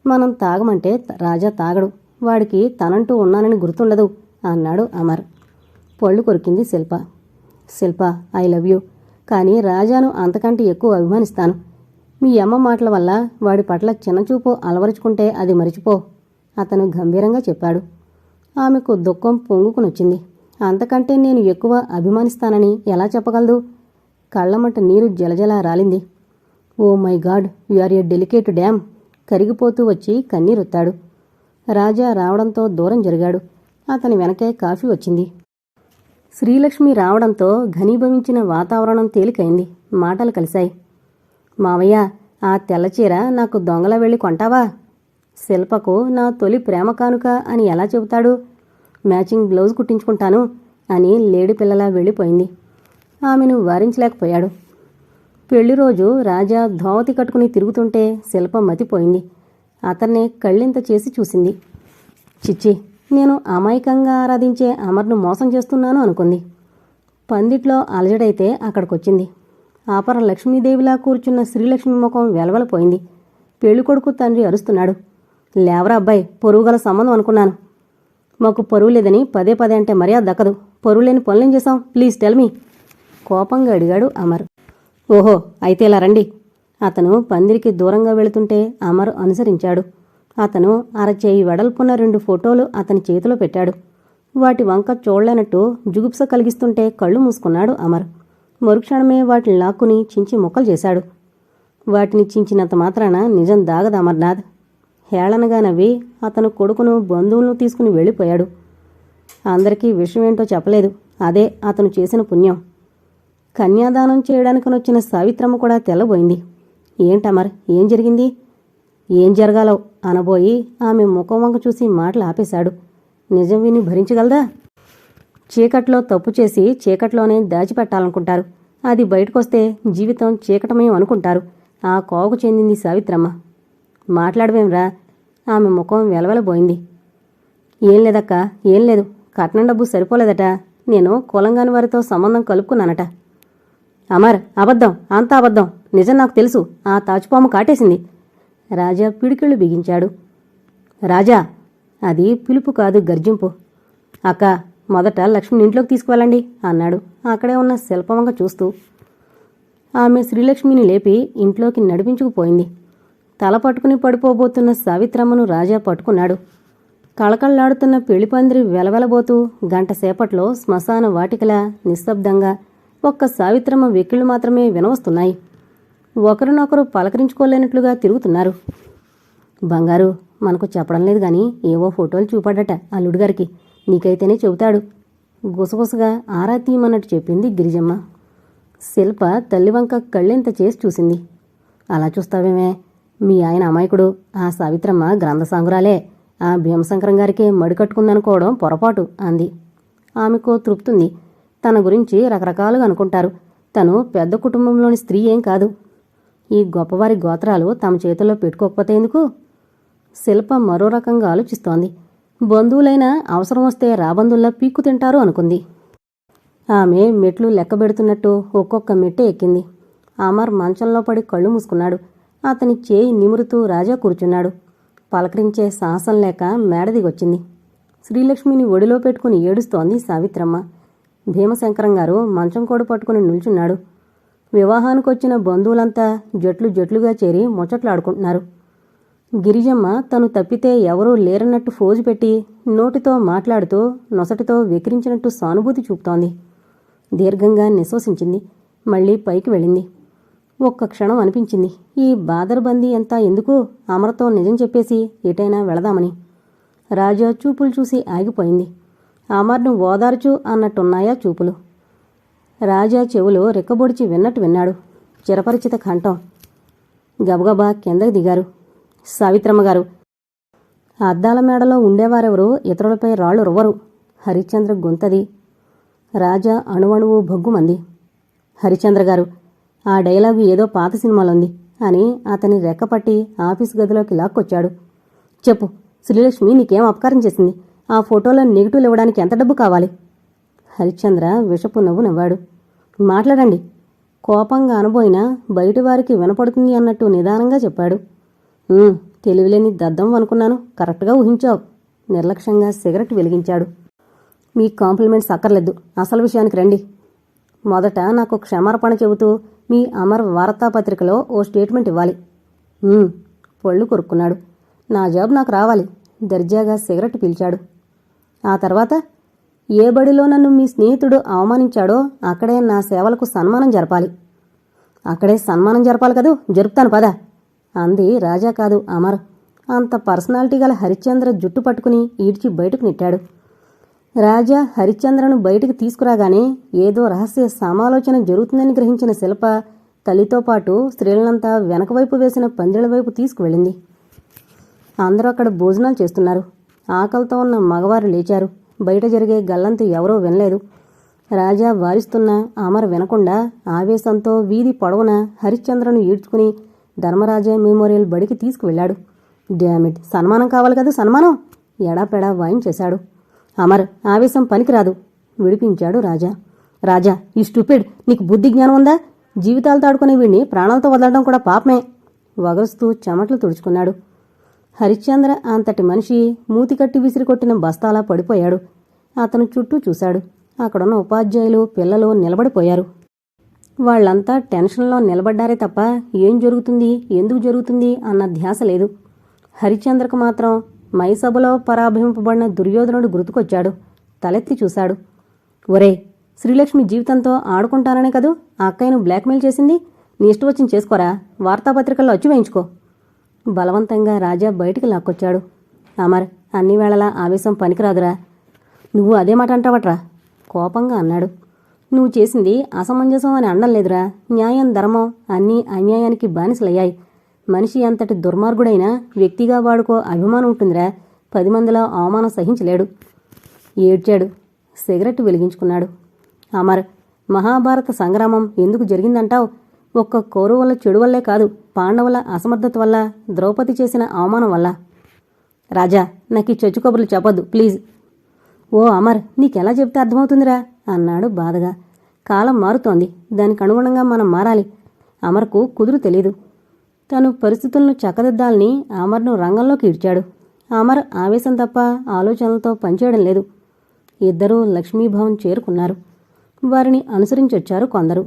మనం తాగమంటే రాజా తాగడు. వాడికి తనంటూ ఉన్నానని గుర్తుండదు అన్నాడు అమర్. పళ్ళు కొరికింది శిల్ప. శిల్ప, ఐ లవ్ యూ, కానీ రాజాను అంతకంటే ఎక్కువ అభిమానిస్తాను. మీ అమ్మ మాటల వల్ల వాడి పట్ల చిన్నచూపు అలవరుచుకుంటే అది మరిచిపో అతను గంభీరంగా చెప్పాడు. ఆమెకు దుఃఖం పొంగుకునొచ్చింది. అంతకంటే నేను ఎక్కువ అభిమానిస్తానని ఎలా చెప్పగలదు? కళ్లమంట నీరు జలజలా రాలింది. Oh my god, you are a delicate damn. కరిగిపోతూ వచ్చి కన్నీరొత్తాడు. రాజా రావడంతో దూరం జరిగాడు. అతని వెనకే కాఫీ వచ్చింది. శ్రీలక్ష్మి రావడంతో ఘనీభవించిన వాతావరణం తేలికైంది. మాటలు కలిశాయి. మావయ్య, ఆ తెల్లచీర నాకు దొంగలా వెళ్ళి కొంటావా? శిల్పకు నా తొలి ప్రేమ కానుక అని ఎలా చెబుతాడు? మ్యాచింగ్ బ్లౌజ్ కుట్టించుకుంటాను అని లేడి పిల్లలా వెళ్ళిపోయింది. ఆమెను వారించలేకపోయాడు. పెళ్లి రోజు రాజా ధోవతి కట్టుకుని తిరుగుతుంటే శిల్ప మతిపోయింది. అతన్నే కళ్ళింత చేసి చూసింది. చిచ్చి, నేను అమాయకంగా ఆరాధించే అమర్ను మోసం చేస్తున్నాను అనుకుంది. పందిట్లో అలజడైతే అక్కడికొచ్చింది. ఆపర లక్ష్మీదేవిలా కూర్చున్న శ్రీలక్ష్మి ముఖం వెలవెలపోయింది. పెళ్ళికొడుకు తండ్రి అరుస్తున్నాడు. లేవరా అబ్బాయి, పొరుగుగల సంబంధం అనుకున్నాను. మాకు పరువు లేదని పదే పదే అంటే మర్యాద దక్కదు. పరువు లేని పనులేం చేశాం? Please tell me. కోపంగా అడిగాడు అమర్. ఓహో, అయితే ఇలా రండి. అతను పందిరికి దూరంగా వెళుతుంటే అమర్ అనుసరించాడు. అతను అరచేయి వెడల్పున్న 2 ఫోటోలు అతని చేతిలో పెట్టాడు. వాటి వంక చూడలేనట్టు జుగుప్స కలిగిస్తుంటే కళ్ళు మూసుకున్నాడు అమర్. మరుక్షణమే వాటిని లాక్కుని చించి ముక్కలు చేశాడు. వాటిని చించినంత మాత్రాన నిజం దాగదు అమర్నాథ్. హేళనగా నవ్వి అతను కొడుకును బంధువులను తీసుకుని వెళ్ళిపోయాడు. అందరికీ విషయమేంటో చెప్పలేదు. అదే అతను చేసిన పుణ్యం. కన్యాదానం చేయడానికనొచ్చిన సావిత్రమ్మ కూడా తెల్లబోయింది. ఏంటమర్, ఏం జరిగింది? ఏం జరగాలో అనబోయి ఆమె ముఖం వంక చూసి మాటలు ఆపేశాడు. నిజం విని భరించగలదా? చీకట్లో తప్పు చేసి చీకట్లోనే దాచిపెట్టాలనుకుంటారు. అది బయటకొస్తే జీవితం చీకటమయం అనుకుంటారు. ఆ కోవకు చెందింది సావిత్రమ్మ. మాట్లాడవేంరా? ఆమె ముఖం వెలవెలబోయింది. ఏం లేదక్క, ఏం లేదు. కట్నం డబ్బు సరిపోలేదట. నేను కులంగాని వారితో సంబంధం కలుపుకున్నానట. అమర్, అబద్ధం, అంతా అబద్ధం. నిజం నాకు తెలుసు. ఆ తాచుపాము కాటేసింది. రాజా పిడికిళ్ళు బిగించాడు. రాజా! అది పిలుపు కాదు, గర్జింపు. అక్క, మొదట లక్ష్మిని ఇంట్లోకి తీసుకువెళ్ళండి అన్నాడు అక్కడే ఉన్న శిల్పవంక చూస్తూ. ఆమె శ్రీలక్ష్మిని లేపి ఇంట్లోకి నడిపించుకుపోయింది. తల పట్టుకుని పడిపోబోతున్న సావిత్రమ్మను రాజా పట్టుకున్నాడు. కళకళ్లాడుతున్న పెళ్లిపందిరి వెలవెలబోతూ గంటసేపట్లో శ్మశాన వాటికలా నిశ్శబ్దంగా ఒక్క సావిత్రమ్మ వెక్కిళ్ళు మాత్రమే వినవస్తున్నాయి. ఒకరినొకరు పలకరించుకోలేనట్లుగా తిరుగుతున్నారు. బంగారు, మనకు చెప్పడం లేదు గాని ఏవో ఫోటోలు చూపాడట అల్లుడిగారికి. నీకైతేనే చెబుతాడు. గుసగుసగా ఆరా తీయమన్నట్టు చెప్పింది గిరిజమ్మ. శిల్ప తల్లివంక కళ్ళెంత చేసి చూసింది. అలా చూస్తావేమే? మీ ఆయన అమాయకుడు. ఆ సావిత్రమ్మ గ్రంథసాంగురాలే. ఆ భీమశంకరం గారికే మడికట్టుకుందనుకోవడం పొరపాటు అంది. ఆమెకో తృప్తుంది. తన గురించి రకరకాలుగా అనుకుంటారు. తను పెద్ద కుటుంబంలోని స్త్రీ ఏం కాదు. ఈ గొప్పవారి గోత్రాలు తమ చేతుల్లో పెట్టుకోకపోతే ఎందుకు? శిల్ప మరో రకంగా ఆలోచిస్తోంది. బంధువులైనా అవసరం వస్తే రాబందుల్లా పీక్కు తింటారు అనుకుంది. ఆమె మెట్లు లెక్కబెడుతున్నట్టు ఒక్కొక్క మెట్టే ఎక్కింది. అమర్ మంచంలో పడి కళ్ళు మూసుకున్నాడు. అతని చేయి నిమురుతూ రాజా కూర్చున్నాడు. పలకరించే సాహసం లేక మేడ దిగొచ్చింది. శ్రీలక్ష్మిని ఒడిలో పెట్టుకుని ఏడుస్తోంది సావిత్రమ్మ. భీమశంకరం గారు మంచం కోడు పట్టుకుని నిల్చున్నాడు. వివాహానికొచ్చిన బంధువులంతా జట్లు జట్లుగా చేరి ముచ్చట్లాడుకుంటున్నారు. గిరిజమ్మ తను తప్పితే ఎవరూ లేరన్నట్టు ఫోజు పెట్టి నోటితో మాట్లాడుతూ నొసటితో వెకిరించినట్టు సానుభూతి చూపుతోంది. దీర్ఘంగా నిశ్వసించింది. మళ్లీ పైకి వెళ్ళింది. ఒక్క క్షణం అనిపించింది, ఈ బాదర్బందీ అంతా ఎందుకు? అమరతో నిజం చెప్పేసి ఎటైనా వెళదామని. రాజా చూపులు చూసి ఆగిపోయింది. అమర్ను ఓదార్చు అన్నట్టున్నాయా చూపులు. రాజా చెవులు రెక్కబొడిచి విన్నట్టు విన్నాడు. చిరపరిచిత కంఠం. గబగబా కిందకి దిగారు. సావిత్రమ్మ గారు. అద్దాల మేడలో ఉండేవారెవరూ ఇతరులపై రాళ్లు రువ్వరు. హరిశ్చంద్ర గొంతది. రాజా అణువణువు భగ్గుమంది. హరిశ్చంద్ర గారు, ఆ డైలాగు ఏదో పాత సినిమాలోంది అని అతని రెక్కపట్టి ఆఫీసు గదిలోకి లాక్కొచ్చాడు. చెప్పు, శ్రీలక్ష్మి నీకేం అపకారం చేసింది? ఆ ఫోటోలో నెగిటివ్లు ఇవ్వడానికి ఎంత డబ్బు కావాలి? హరిశ్చంద్ర విషపు నవ్వు నవ్వాడు. మాట్లాడండి. కోపంగా అనబోయినా బయటివారికి వినపడుతుంది అన్నట్టు నిదానంగా చెప్పాడు. తెలివిలేని దద్దం అనుకున్నాను. కరెక్ట్గా ఊహించావు. నిర్లక్ష్యంగా సిగరెట్ వెలిగించాడు. మీ కాంప్లిమెంట్స్ అక్కర్లేదు. అసలు విషయానికి రండి. మొదట నాకు క్షమార్పణ చెబుతూ మీ అమర్ వార్తాపత్రికలో ఓ స్టేట్మెంట్ ఇవ్వాలి. పళ్ళు కొరుక్కున్నాడు. నా జాబ్ నాకు రావాలి. దర్జాగా సిగరెట్ పీల్చాడు. ఆ తర్వాత ఏ బడిలో నన్ను మీ స్నేహితుడు అవమానించాడో అక్కడే నా సేవలకు సన్మానం జరపాలి. అక్కడే సన్మానం జరపాలి కదూ? జరుపుతాను పద అంది. రాజా కాదు, అమర్. అంత పర్సనాలిటీ గల హరిశ్చంద్ర జుట్టు పట్టుకుని ఈడ్చి బయటకు నెట్టాడు. రాజా హరిశ్చంద్రను బయటికి తీసుకురాగానే ఏదో రహస్య సమాలోచన జరుగుతుందని గ్రహించిన శిల్ప తల్లితో పాటు స్త్రీలనంతా వెనకవైపు వేసిన పందిళ్ల వైపు తీసుకువెళ్ళింది. అందరూ అక్కడ భోజనాలు చేస్తున్నారు. ఆకలితో ఉన్న మగవారు లేచారు. బయట జరిగే గల్లంతు ఎవరూ వినలేదు. రాజా వారిస్తున్నా అమర్ వినకుండా ఆవేశంతో వీధి పొడవున హరిశ్చంద్రను ఈడ్చుకుని ధర్మరాజా మెమోరియల్ బడికి తీసుకువెళ్ళాడు. డ్యామిట్, సన్మానం కావాలి కదా, సన్మానం! ఎడాపెడా వాయించేశాడు. అమర్, ఆవేశం పనికిరాదు, విడిపించాడు రాజా. రాజా, ఈ స్టూపిడ్, నీకు బుద్ధి జ్ఞానం ఉందా? జీవితాలతో ఆడుకునే వీడిని ప్రాణాలతో వదలడం కూడా పాపమే. వగరుస్తూ చెమటలు తుడుచుకున్నాడు. హరిశ్చంద్ర అంతటి మనిషి మూతి కట్టి విసిరికొట్టిన బస్తాలా పడిపోయాడు. అతను చుట్టూ చూశాడు. అక్కడున్న ఉపాధ్యాయులు, పిల్లలు నిలబడిపోయారు. వాళ్లంతా టెన్షన్లో నిలబడ్డారే తప్ప ఏం జరుగుతుంది, ఎందుకు జరుగుతుంది అన్న ధ్యాస లేదు. హరిశ్చంద్రకు మాత్రం మైసభలో పరాభవింపబడిన దుర్యోధనుడు గుర్తుకొచ్చాడు. తలెత్తి చూశాడు. ఒరే, శ్రీలక్ష్మి జీవితంతో ఆడుకుంటాననే కదూ ఆ అక్కయ్యను బ్లాక్మెయిల్ చేసింది. నీ ఇష్టం వచ్చింది చేసుకోరా, వార్తాపత్రికల్లో వచ్చి వేయించుకో. బలవంతంగా రాజా బయటికి లాక్కొచ్చాడు. అమర్, అన్ని వేళలా ఆవేశం పనికిరాదురా. నువ్వు అదే మాట అంటావట్రా, కోపంగా అన్నాడు. నువ్వు చేసింది అసమంజసం అని అనడం లేదురా. న్యాయం, ధర్మం అన్నీ అన్యాయానికి బానిసలయ్యాయి. మనిషి అంతటి దుర్మార్గుడైనా వ్యక్తిగా వాడుకో అభిమానం ఉంటుందిరా. 10 మందిలో అవమానం సహించలేడు. ఏడ్చాడు. సిగరెట్ వెలిగించుకున్నాడు. అమర్, మహాభారత సంగ్రామం ఎందుకు జరిగిందంటావు? ఒక్క కౌరవుల చెడు వల్లే కాదు, పాండవుల అసమర్థత వల్ల, ద్రౌపది చేసిన అవమానం వల్ల. రాజా, నాకు ఈ చొచ్చు కబుర్లు చెప్పొద్దు ప్లీజ్. ఓ అమర్, నీకెలా చెప్తే అర్థమవుతుందిరా అన్నాడు బాధగా. కాలం మారుతోంది, దానికి అనుగుణంగా మనం మారాలి. అమర్కు కుదురు తెలీదు. తను పరిస్థితులను చక్కదిద్దాలని అమర్ను రంగంలోకి ఈడ్చాడు. అమర్ ఆవేశం తప్ప ఆలోచనలతో పనిచేయడం లేదు. ఇద్దరూ లక్ష్మీభవన్ చేరుకున్నారు. వారిని అనుసరించొచ్చారు కొందరు.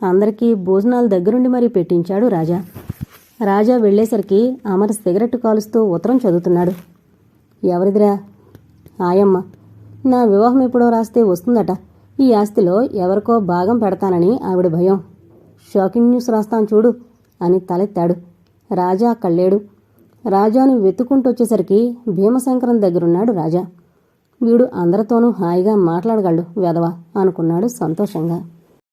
అందరికీ భోజనాలు దగ్గరుండి మరీ పెట్టించాడు రాజా. రాజా వెళ్లేసరికి అమర్ సిగరెట్ కాలుస్తూ ఉత్తరం చదువుతున్నాడు. ఎవరిదిరా? ఆయమ్మ. నా వివాహం ఎప్పుడో రాస్తే వస్తుందట. ఈ ఆస్తిలో ఎవరికో భాగం పెడతానని ఆవిడ భయం. షాకింగ్ న్యూస్ రాస్తాను చూడు అని తలెత్తాడు. రాజా కళ్ళేడు. రాజాను వెతుక్కుంటొచ్చేసరికి భీమశంకరం దగ్గరున్నాడు రాజా. వీడు అందరితోనూ హాయిగా మాట్లాడగలడు వెధవ అనుకున్నాడు సంతోషంగా.